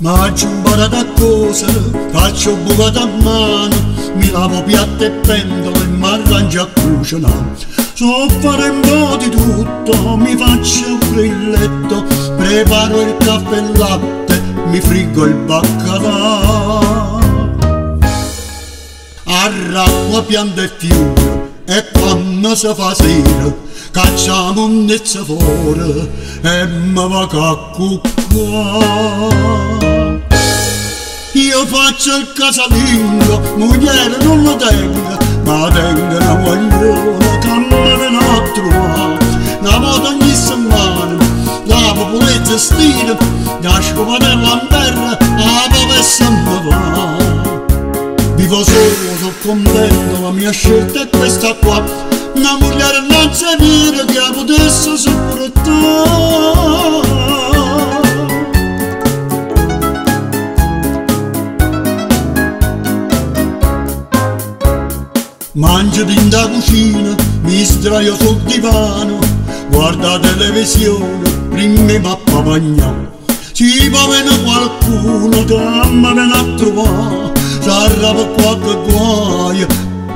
Mangio un po' da cose, faccio buca a mano, mi lavo piatto e pentole e mi arrangio a cucinare. So fare un po' di tutto, mi faccio un grilletto, preparo il caffè e il latte, mi friggo il baccalà. Arracqua piante e fiori e quando si fa sera cacciamo un nezzo fuori e mi va a cuccare. Io faccio il casalingo, moglie non lo tengo, ma tengo una guagliona che mi viene a trovare. Una volta ogni settimana, la popolezza stile, la scopadella in terra, la papessa mi va. Vivo solo, sono contento, la mia scelta è questa qua. Una moglie non si viene che la potesse sopportare. Mangio in da cucina, mi sdraio sul divano, guardo la televisione, prima mi appapagnò. Ci può venire qualcuno che mi viene a trovare, sarà per qualche guaio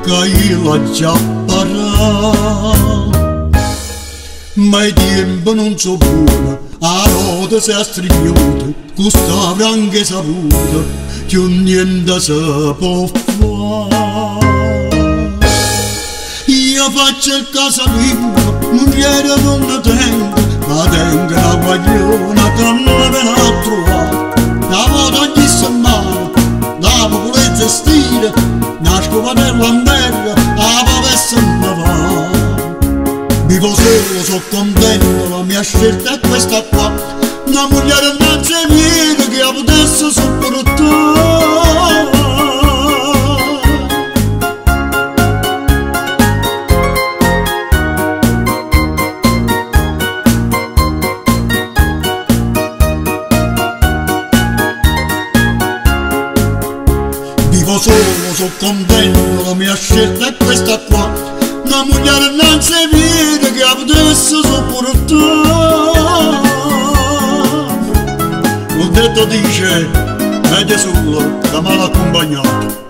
che io l'ho già parato. Ma i tempi non so buono, a rota si è strigliuto, questa franca saputa, che niente si può fare. Io faccio il casalingo, moglie non ne tengo, ma tengo una guagliona che mi viene a trovare. Una volta ogni settimana, la popolezza stile, una scopadella in terra, la papessa mi va. Vivo solo, sono contento, la mia scelta è questa qua. Una moglie non si viene che la potesse sopportare. Vivo solo, sono contento, la mia scelta è questa qua. Una moglie non si vede che la potesse sopportare. Un detto dice, meglio solo che mal accompagnato.